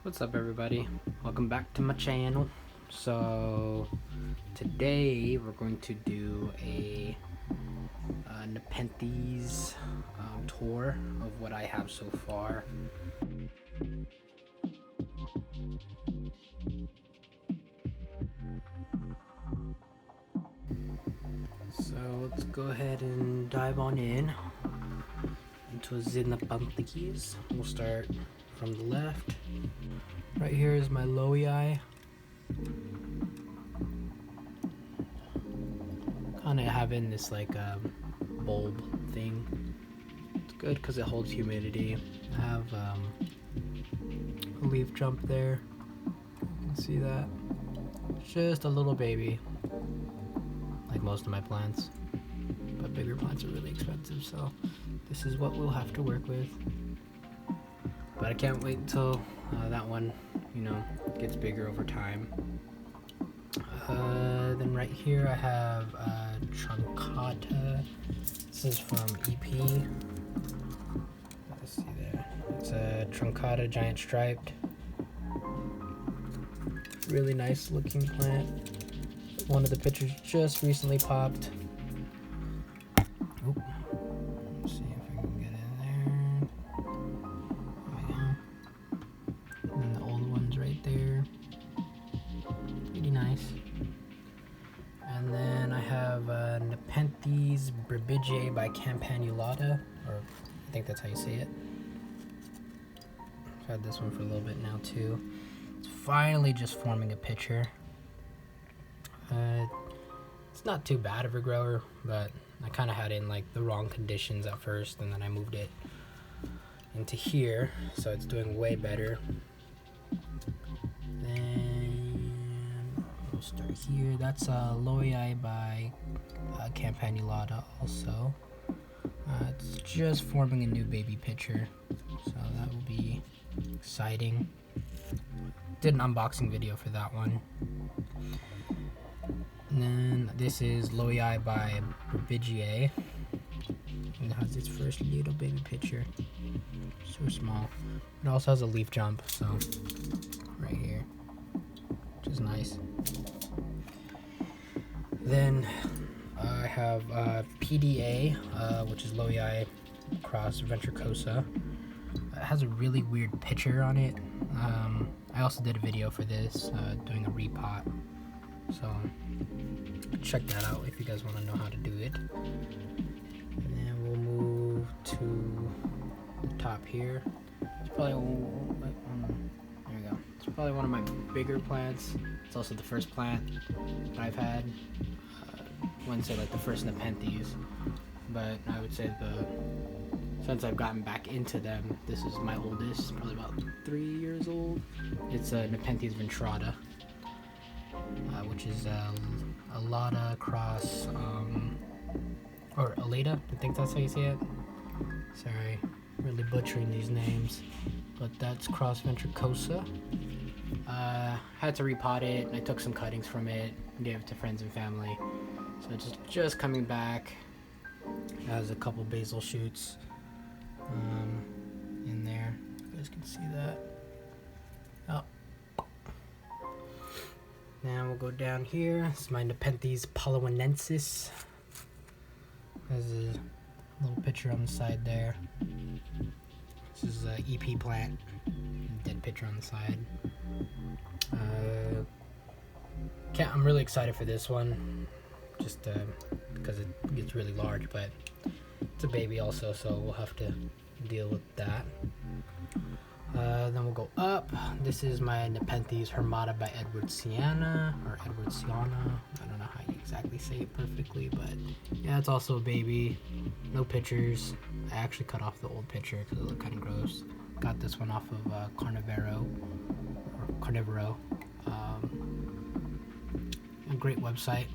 What's up everybody? Welcome back to my channel. So today we're going to do a Nepenthes tour of what I have so far. So let's go ahead and dive on into the Nepenthes. We'll start from the left. Right here is my Loei. Kind of having this like bulb thing. It's good because it holds humidity. I have a leaf jump there. You can see that. Just a little baby, like most of my plants. But bigger plants are really expensive, so this is what we'll have to work with. But I can't wait until that one, gets bigger over time. Then right here I have Truncata. This is from EP. Let's see there. It's a Truncata giant striped. Really nice looking plant. One of the pictures just recently popped. Oop. Let's see if I can get in there. And then the old one's right there. Pretty nice. And then I have Nepenthes Burrata by Campanulata, or I think that's how you say it. I've had this one for a little bit now too. It's finally just forming a pitcher. It's not too bad of a grower, but I kind of had it in like the wrong conditions at first, and then I moved it into here, so it's doing way better. Then we'll start here. That's Loei by Campanulata also. It's just forming a new baby pitcher, so that will be exciting. Did an unboxing video for that one. And then this is Loei by Burrata. And it has its first little baby pitcher. So small. It also has a leaf jump, so right here, which is nice. Then I have PDA, which is Loei cross Ventricosa. It has a really weird picture on it. I also did a video for this, doing a repot. So check that out if you guys want to know how to do it. And then we'll move to the top here. It's probably there we go. It's probably one of my bigger plants. It's also the first plant that I've had. I wouldn't say like the first Nepenthes, but I would say since I've gotten back into them, this is my oldest, probably about 3 years old. It's a Nepenthes Burrata, which is Alata cross, or Alata, I think that's how you say it. Sorry, really butchering these names, but that's cross Ventricosa. Had to repot it, and I took some cuttings from it, and gave it to friends and family. So it's just coming back. It has a couple basil shoots in there. You guys can see that. Oh. Now we'll go down here. This is my Nepenthes Paluanensis. There's a little picture on the side there. This is an EP plant. Dead picture on the side. I'm really excited for this one, just because it gets really large, but it's a baby also, so we'll have to deal with that. Then we'll go up. This is my Nepenthes Burrata by Edwardsiana. I don't know how you exactly say it perfectly, but yeah, it's also a baby. No pictures. I actually cut off the old picture because it looked kind of gross. Got this one off of Carnivoro. A great website.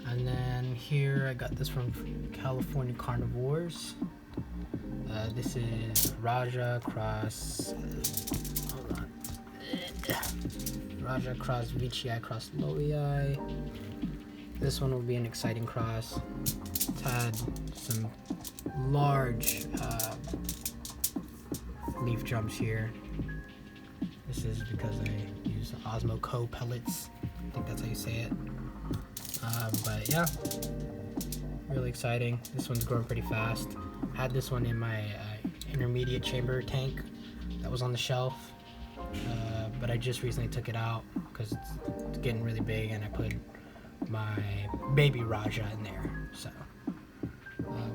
And then here I got this from California Carnivores. This is Raja cross Vichii cross Loei. This one will be an exciting cross. It's had some large leaf jumps here. this is because I use Osmo Co pellets. I think that's how you say it. But yeah, really exciting. This one's growing pretty fast. Had this one in my intermediate chamber tank that was on the shelf, but I just recently took it out because it's getting really big, and I put my baby Raja in there, so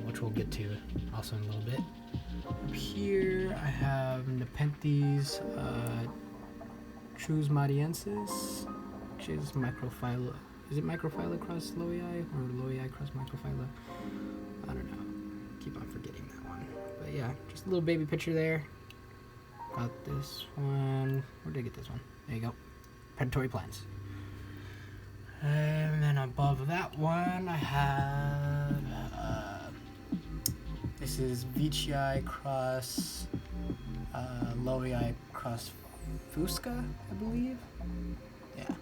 which we'll get to also in a little bit. Up here I have Nepenthes Sumatra, which is Microphylla. Is it Microphylla cross Loei or Loei cross Microphylla? I don't know. Keep on forgetting that one. But yeah, just a little baby picture there. Got this one. Where did I get this one? There you go. Predatory plants. And then above that one, I have this is Veitchii cross Loei cross Fusca, I believe. Yeah.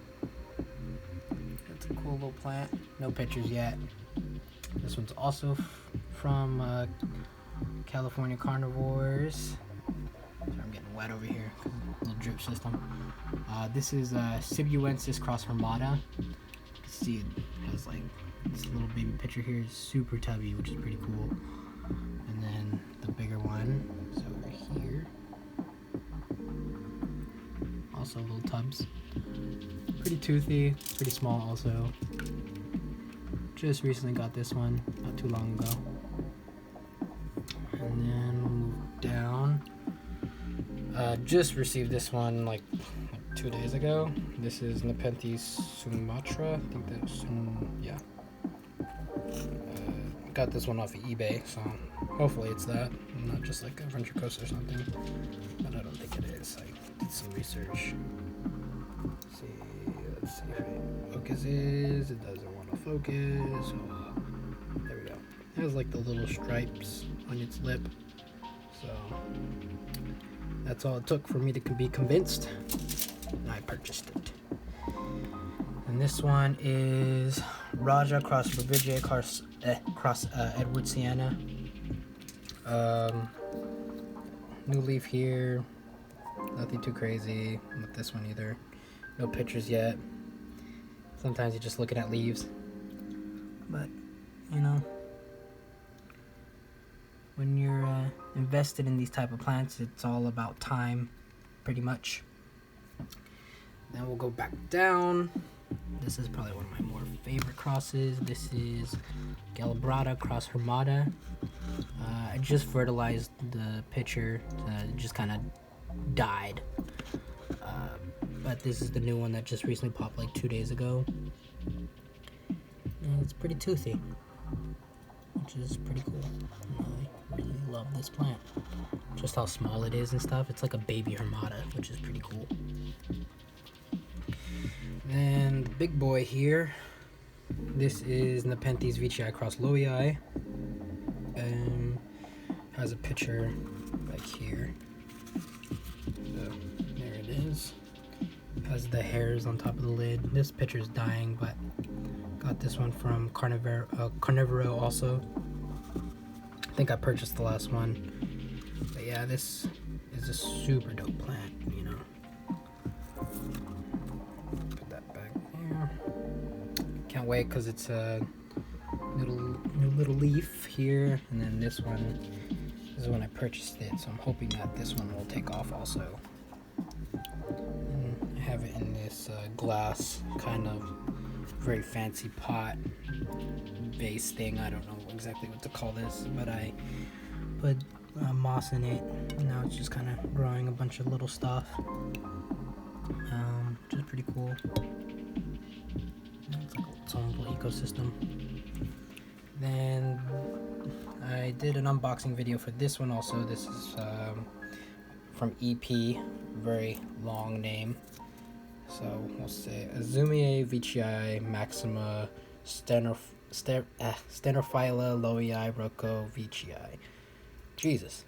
That's a cool little plant. No pictures yet. This one's also from California Carnivores. Sorry, I'm getting wet over here. Little drip system. This is Sibuensis cross Humidity. You can see it has like this little baby picture here. It's super tubby, which is pretty cool. And then the bigger one is over here. Also little tubs. Pretty toothy, pretty small also. Just recently got this one not too long ago. And then we'll move down. Just received this one like 2 days ago. This is Nepenthe Sumatra. I think that's yeah. Got this one off of eBay, so hopefully it's that, not just like a Venture Coast or something. But I don't think it is. I did some research. Let's see if it focuses. It doesn't want to focus. So, there we go. It has like the little stripes on its lip. So that's all it took for me to be convinced, and I purchased it. And this one is Raja cross Reptile cross Edward Sienna. New leaf here. Nothing too crazy with this one either. No pictures yet. Sometimes you're just looking at leaves. But, you know, when you're invested in these type of plants, it's all about time, pretty much. Then we'll go back down. This is probably one of my more favorite crosses. This is Burrata cross Humidity. I just fertilized the pitcher. It just kind of died. But this is the new one that just recently popped like 2 days ago. And it's pretty toothy, which is pretty cool. I really love this plant. Just how small it is and stuff. It's like a baby Humidity, which is pretty cool. Then the big boy here, this is Nepenthes Veitchii cross Loei. Has a picture like here. So there it is. Has the hairs on top of the lid. This picture is dying, but got this one from Carnivoro also. I think I purchased the last one. But yeah, this is a super dope plant, you know. Put that back there. Can't wait because it's a new little leaf here, and then this one is when I purchased it, so I'm hoping that this one will take off also. And I have it in this glass kind of very fancy pot base thing. I don't know exactly what to call this, but I put moss in it, and now it's just kind of growing a bunch of little stuff, which is pretty cool. It's like its own little ecosystem. Then I did an unboxing video for this one also. This is from EP, very long name. So we'll say Azumia Veitchii Maxima Stenophylla Loei Rocco Veitchii. Jesus.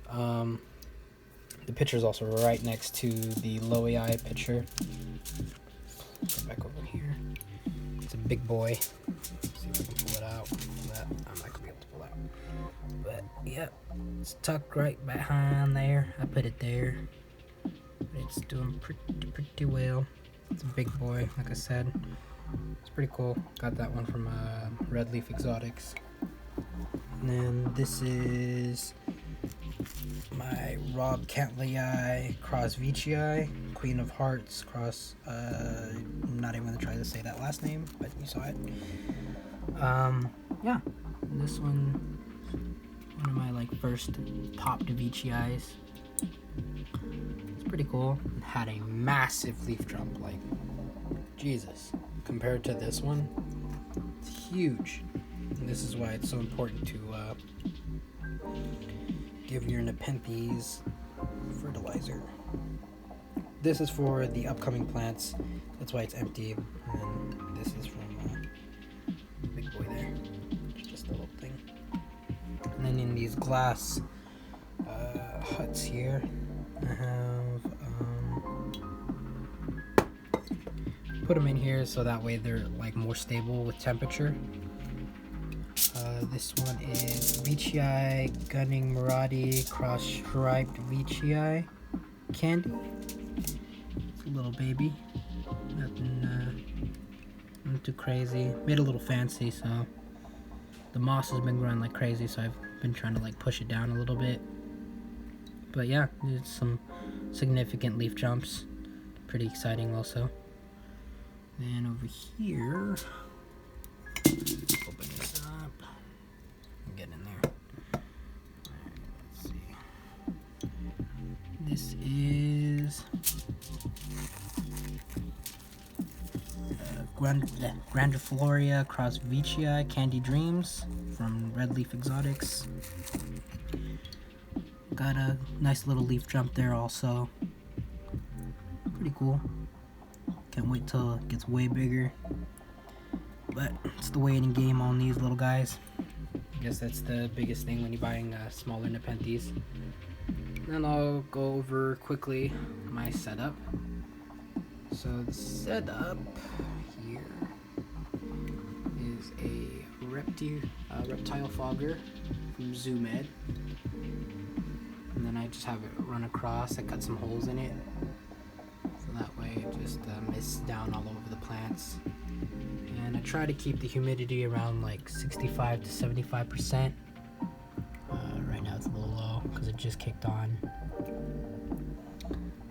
The picture is also right next to the Loei picture. Go back over here. It's a big boy. Let's see if I can pull it out. I'm not gonna be able to pull it out. But yep, it's tucked right behind there. I put it there. It's doing pretty well. It's a big boy, like I said. It's pretty cool. Got that one from Red Leaf Exotics. And then this is my Rob Cantley cross Vici, Queen of Hearts cross. I'm not even gonna try to say that last name, but you saw it. Yeah, this one of my like first popped Vici's. It's pretty cool. It had a massive leaf jump, like Jesus. Compared to this one, it's huge. And this is why it's so important to give your Nepenthes fertilizer. This is for the upcoming plants. That's why it's empty. And then this is from the big boy there. It's just a little thing. And then in these glass huts here, I have put them in here so that way they're like more stable with temperature. This one is Vici Gunning Marati cross striped Vici candy. It's a little baby, nothing too crazy. Made a little fancy, so the moss has been growing like crazy, so I've been trying to like push it down a little bit. But yeah, there's some significant leaf jumps. Pretty exciting also. Then over here, open this up. Get in there. Let's see. This is Grandifloria cross Vici Candy Dreams from Red Leaf Exotics. Got a nice little leaf jump there also. Pretty cool. Can't wait till it gets way bigger. But it's the waiting game on these little guys. I guess that's the biggest thing when you're buying smaller Nepenthes. Then I'll go over quickly my setup. So the setup here is a reptile fogger from ZooMed. And then I just have it run across. I cut some holes in it. So that way it just mists down all over the plants. And I try to keep the humidity around like 65 to 75%. Right now it's a little low because it just kicked on.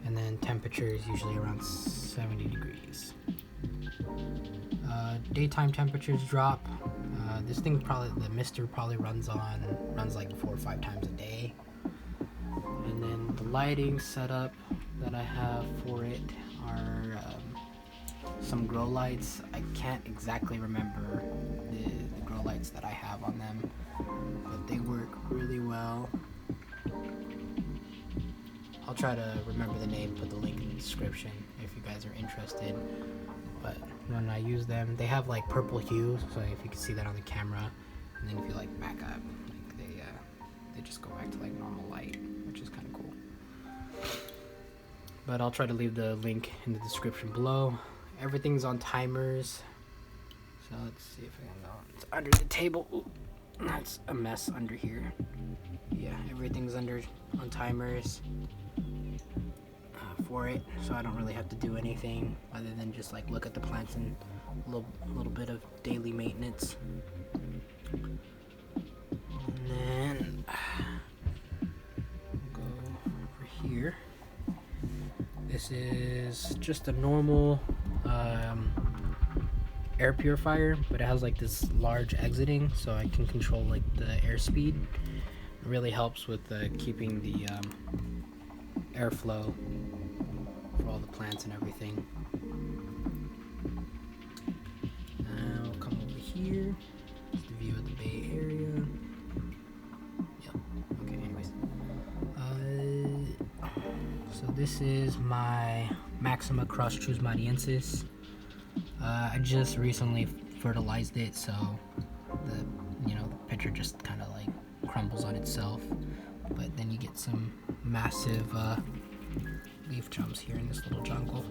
And then temperature is usually around 70 degrees. Daytime temperatures drop. This thing the mister probably runs like 4 or 5 times a day. And then the lighting setup that I have for it are some grow lights. I can't exactly remember the grow lights that I have on them, but they work really well. I'll try to remember the name, put the link in the description if you guys are interested. But when I use them, they have like purple hue, so if you can see that on the camera, and then if you like back up, like they just go back to like normal light, which is kind of cool. But I'll try to leave the link in the description below. Everything's on timers, so let's see if I can go. It's under the table. Ooh, that's a mess under here. Yeah, everything's on timers for it, so I don't really have to do anything other than just like look at the plants and a little bit of daily maintenance. And then go over here. This is just a normal air purifier, but it has like this large exiting, so I can control like the airspeed. It really helps with keeping the airflow for all the plants and everything. Now I'll come over here. It's the view of the Bay Area. Yep. Okay. Anyways, so this is my Maxima Cross Chusmariensis. I just recently fertilized it, so the picture just kind of like crumbles on itself. But then you get some massive leaf jumps here in this little jungle.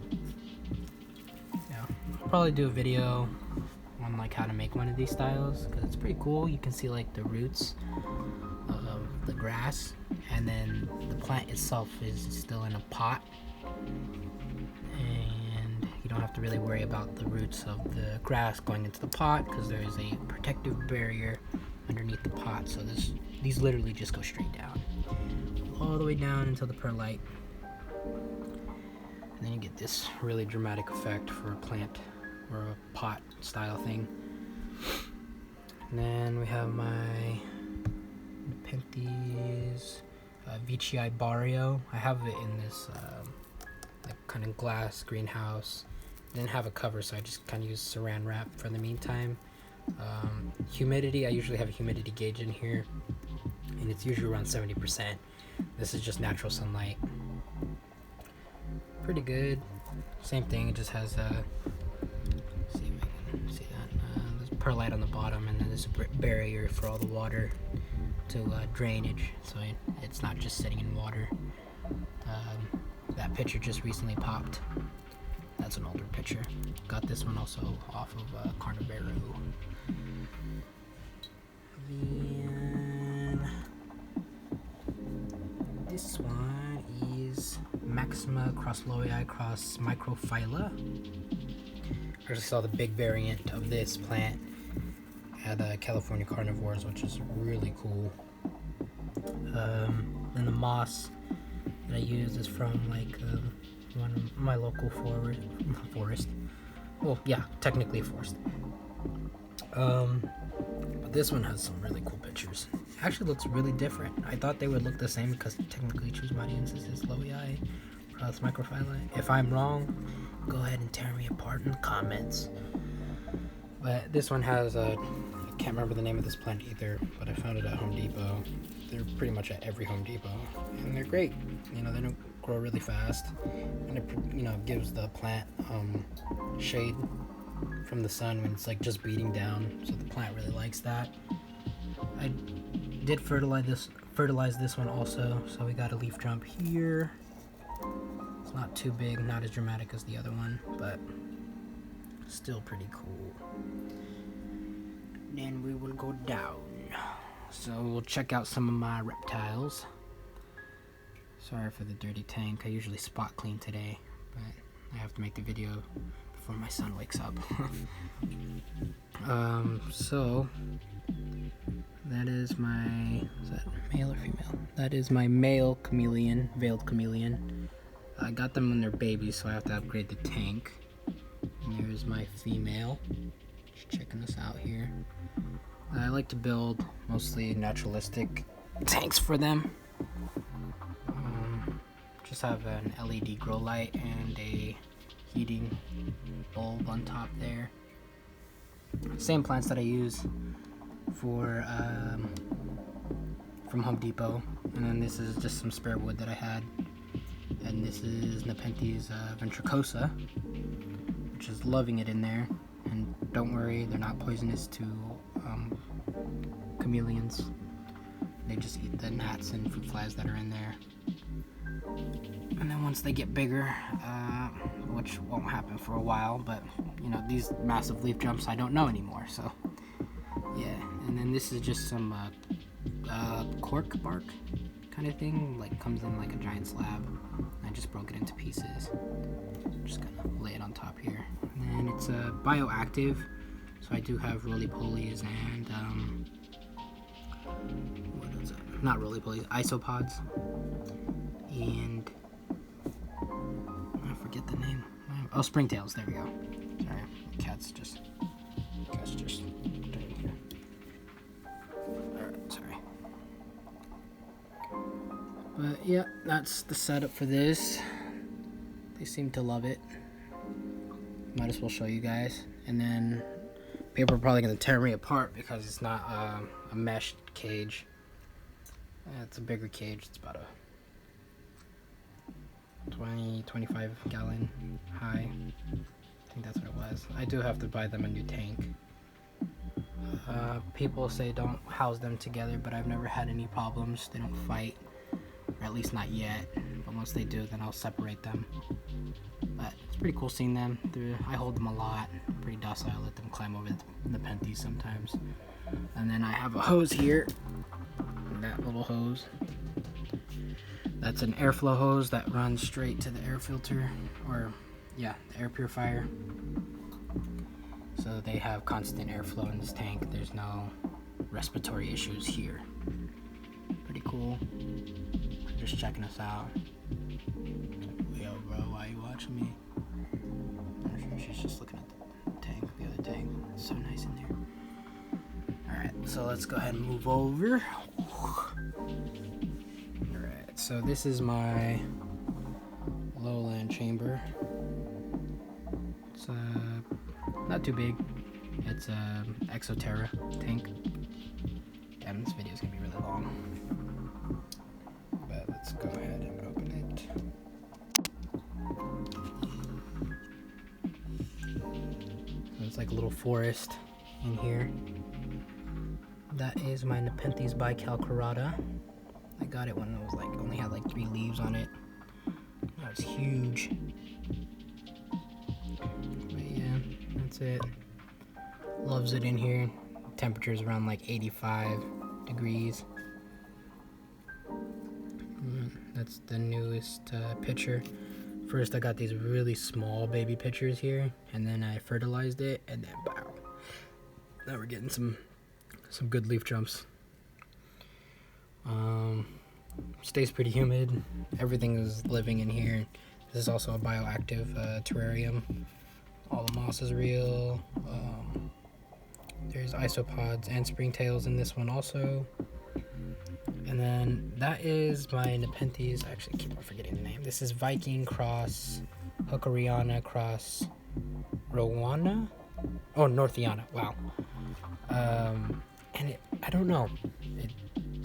Yeah, I'll probably do a video on like how to make one of these styles because it's pretty cool. You can see like the roots of the grass, and then the plant itself is still in a pot, And you don't have to really worry about the roots of the grass going into the pot because there is a protective barrier underneath the pot. So these literally just go straight down, all the way down until the perlite. And then you get this really dramatic effect for a plant or a pot style thing. And then we have my Nepenthes Burrata. I have it in this like kind of glass greenhouse. Didn't have a cover, so I just kind of used saran wrap for the meantime. Humidity, I usually have a humidity gauge in here, and it's usually around 70%. This is just natural sunlight. Pretty good. Same thing, it just has see if I can see that. There's perlite on the bottom, and then there's a barrier for all the water to drainage, so it's not just sitting in water. That picture just recently popped. That's an older picture. Got this one also off of Carnivoro. Then this one is Maxima cross Lowii cross Microphylla. I just saw the big variant of this plant at California Carnivores, which is really cool. And the moss that I use is from like one of my local forest. Well, yeah, technically a forest. But this one has some really cool pictures. It actually looks really different. I thought they would look the same because technically Chusmadiensis is Lowii cross Microphylla. If I'm wrong, go ahead and tear me apart in the comments. But this one has I can't remember the name of this plant either, but I found it at Home Depot. They're pretty much at every Home Depot, and they're great. You know, they don't grow really fast, and it, you know, gives the plant shade from the sun when it's like just beating down, so the plant really likes that. I did fertilize this one also, so we got a leaf jump here. It's not too big, not as dramatic as the other one, but still pretty cool. Then we will go down. So we'll check out some of my reptiles. Sorry for the dirty tank. I usually spot clean today, but I have to make the video before my son wakes up. So that is my, is that male or female? That is my male chameleon, veiled chameleon. I got them when they're babies, so I have to upgrade the tank. And there's my female. Just checking this out here. I like to build mostly naturalistic tanks for them. Just have an LED grow light and a heating bulb on top there. Same plants that I use for from Home Depot. And then this is just some spare wood that I had. And this is Nepenthes Ventricosa, which is loving it in there. And don't worry, they're not poisonous to chameleons. They just eat the gnats and fruit flies that are in there. And then once they get bigger, which won't happen for a while, but you know, these massive leaf jumps I don't know anymore, so yeah. And then this is just some cork bark kind of thing, like comes in like a giant slab. I just broke it into pieces. Just gonna lay it on top here. And then it's bioactive, so I do have roly-polies and what is it? Not roly-polies, isopods. And I forget the name. Oh, springtails. There we go. Sorry, cat's just doing here. Alright, sorry. But yeah, that's the setup for this. They seem to love it. Might as well show you guys. And then people are probably gonna tear me apart because it's not a mesh cage. It's a bigger cage. It's about a 20-25 gallon high. I think that's what it was. I do have to buy them a new tank. People say don't house them together, but I've never had any problems. They don't fight, or at least not yet. But once they do, then I'll separate them. But it's pretty cool seeing them. I hold them a lot. Pretty docile. I let them climb over the Nepenthes sometimes. And then I have a hose here. That little hose. That's an airflow hose that runs straight to the air filter, or yeah, the air purifier. So they have constant airflow in this tank. There's no respiratory issues here. Pretty cool. Just checking us out. Yo, bro, why are you watching me? She's just looking at the tank, the other tank. It's so nice in there. Alright, so let's go ahead and move over. Alright, so this is my lowland chamber. It's not too big. It's a Exoterra tank. Damn, this video is gonna be really long. But let's go ahead and open it. So it's like a little forest in here. That is my Nepenthes Burrata. I got it when it was like only had like 3 leaves on it. Now it's huge. But yeah, that's it. Loves it in here. Temperature's around like 85 degrees. That's the newest pitcher. First I got these really small baby pitchers here, and then I fertilized it, and then wow. Now we're getting some good leaf jumps. Stays pretty humid. Everything is living in here. This is also a bioactive terrarium. All the moss is real. There's isopods and springtails in this one also. And then that is my Nepenthes. I actually keep on forgetting the name. This is Viking cross Hookeriana cross Rowana. Oh, Northiana. Wow. And I don't know.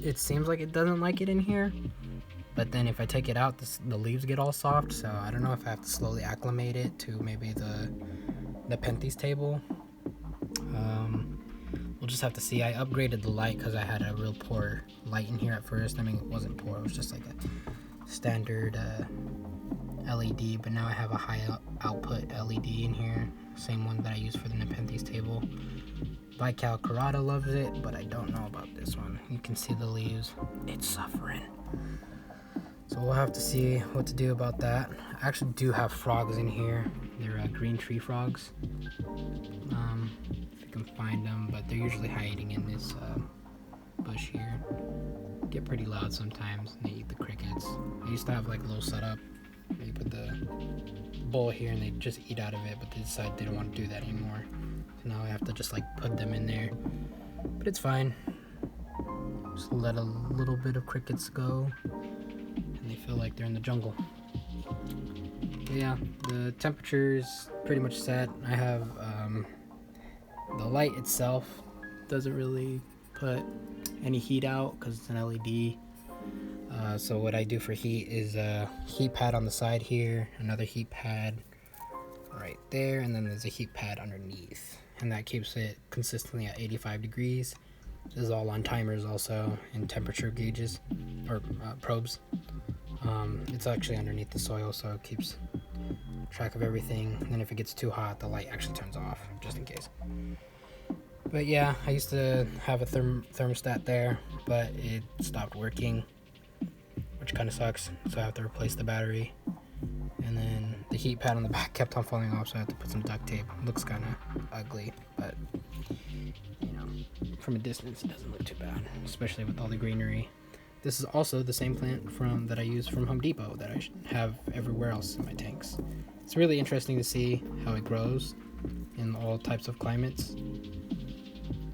It seems like it doesn't like it in here. But then if I take it out, the leaves get all soft. So I don't know if I have to slowly acclimate it to maybe the Nepenthes table. We'll just have to see. I upgraded the light because I had a real poor light in here at first. I mean, it wasn't poor. It was just like a standard LED. But now I have a high output LED in here. Same one that I use for the Nepenthes table. Reptile Burrata loves it, but I don't know about this one. You can see the leaves. It's suffering. So we'll have to see what to do about that. I actually do have frogs in here. They're green tree frogs. If you can find them, but they're usually hiding in this bush here. Get pretty loud sometimes, and they eat the crickets. I used to have like a little setup where you put the bowl here and they just eat out of it, but they decided they don't want to do that anymore. So now I have to just like put them in there. But it's fine. Just let a little bit of crickets go, and they feel like they're in the jungle. But yeah, the temperature's pretty much set. I have the light itself doesn't really put any heat out because it's an LED. So what I do for heat is a heat pad on the side here, another heat pad right there, and then there's a heat pad underneath, and that keeps it consistently at 85 degrees. This is all on timers also, and temperature gauges or probes. It's actually underneath the soil, so it keeps track of everything. And then if it gets too hot, the light actually turns off, just in case. But yeah, I used to have a thermostat there, but it stopped working, which kind of sucks, so I have to replace the battery. And then the heat pad on the back kept on falling off, so I had to put some duct tape. It looks kind of ugly, but you know, from a distance it doesn't look too bad, especially with all the greenery. This is also the same plant that I use from Home Depot that I have everywhere else in my tanks. It's really interesting to see how it grows in all types of climates.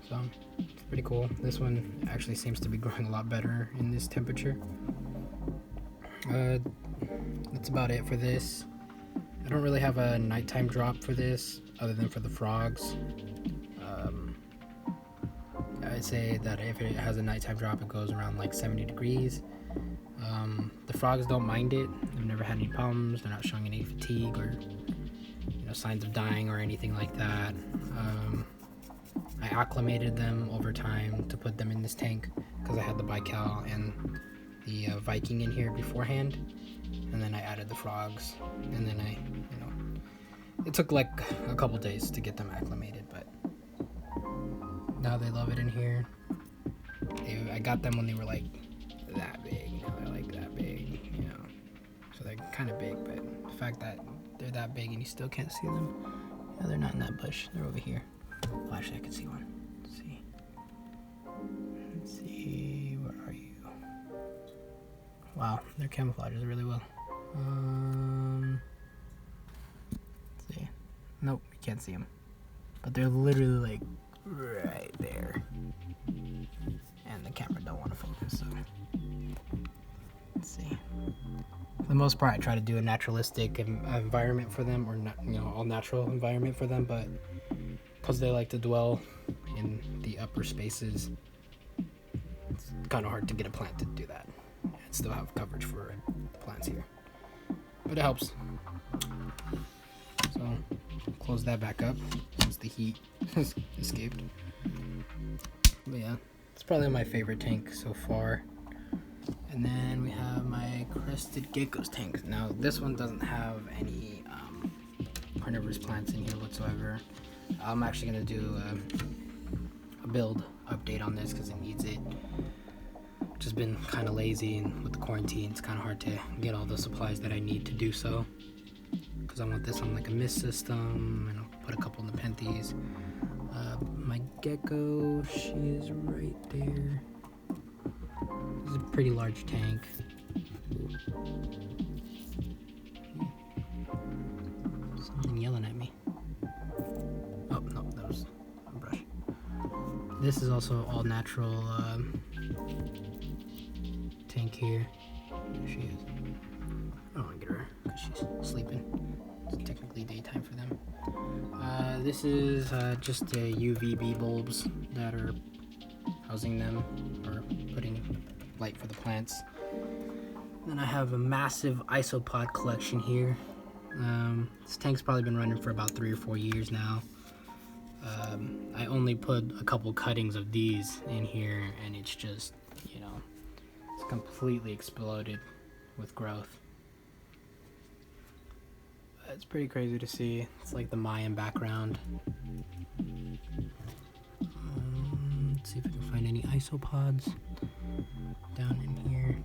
So it's pretty cool. This one actually seems to be growing a lot better in this temperature. That's about it for this. I don't really have a nighttime drop for this other than for the frogs. I'd say that if it has a nighttime drop, it goes around like 70 degrees. The frogs don't mind it. They've never had any problems. They're not showing any fatigue or signs of dying or anything like that. I acclimated them over time to put them in this tank because I had the bical and the Viking in here beforehand, and then I added the frogs, and then it took like a couple days to get them acclimated, but now they love it in here. I got them when they were like that big. Now they're like that big, kind of big, but the fact that they're that big and you still can't see them. No, they're not in that bush. They're over here. Oh, actually, I can see one. Let's see. Let's see. Where are you? Wow, their camouflage is really well. Let's see. Nope, you can't see them. But they're literally like right there. And the camera don't want to focus, so let's see. For the most part, I try to do a naturalistic environment for them, or not, all natural environment for them, but because they like to dwell in the upper spaces, it's kind of hard to get a plant to do that and still have coverage for the plants here. But it helps. So close that back up since the heat has escaped. But yeah, it's probably my favorite tank so far. And then we have my crested geckos tank. Now this one doesn't have any carnivorous plants in here whatsoever. I'm actually gonna do a build update on this because it needs it. Just been kind of lazy, and with the quarantine it's kind of hard to get all the supplies that I need to do so. Because I want this on like a mist system, and I'll put a couple Nepenthes. My gecko, she is right there. This is a pretty large tank. Something yelling at me. Oh, no, that was a brush. This is also all natural tank here. There she is. I don't want to get her because she's sleeping. It's technically daytime for them. This is just UVB bulbs that are housing them or putting light for the plants. Then I have a massive Isopod collection here. This tank's probably been running for about 3 or 4 years now. I only put a couple cuttings of these in here, and it's just, it's completely exploded with growth. It's pretty crazy to see. It's like the Mayan background. Let's see if I can find any isopods down in here.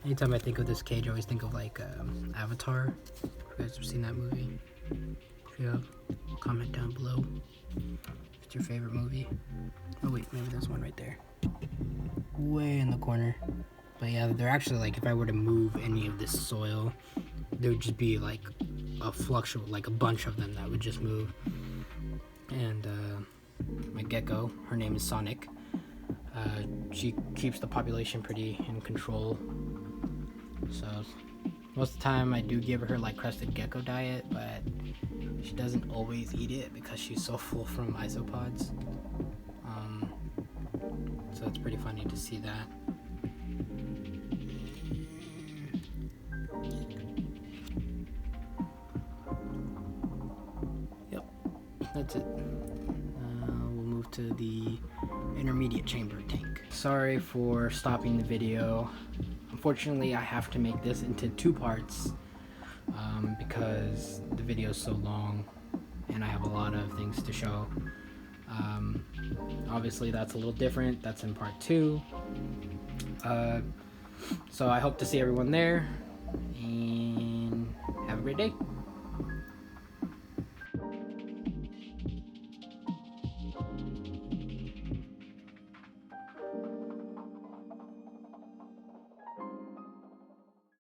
Anytime I think of this cage, I always think of like Avatar. If you guys have seen that movie, if you have, comment down below. What's your favorite movie? Oh wait, maybe there's one right there, way in the corner. But yeah, they're actually like, if I were to move any of this soil, there would just be like a bunch of them that would just move. And my gecko, her name is Sonic. She keeps the population pretty in control. So most of the time I do give her like crested gecko diet, but she doesn't always eat it because she's so full from isopods. So it's pretty funny to see that. Yep, that's it. We'll move to the intermediate chamber tank. Sorry for stopping the video. Unfortunately, I have to make this into 2 parts because the video is so long and I have a lot of things to show. Obviously that's a little different. That's in part 2. So I hope to see everyone there, and have a great day.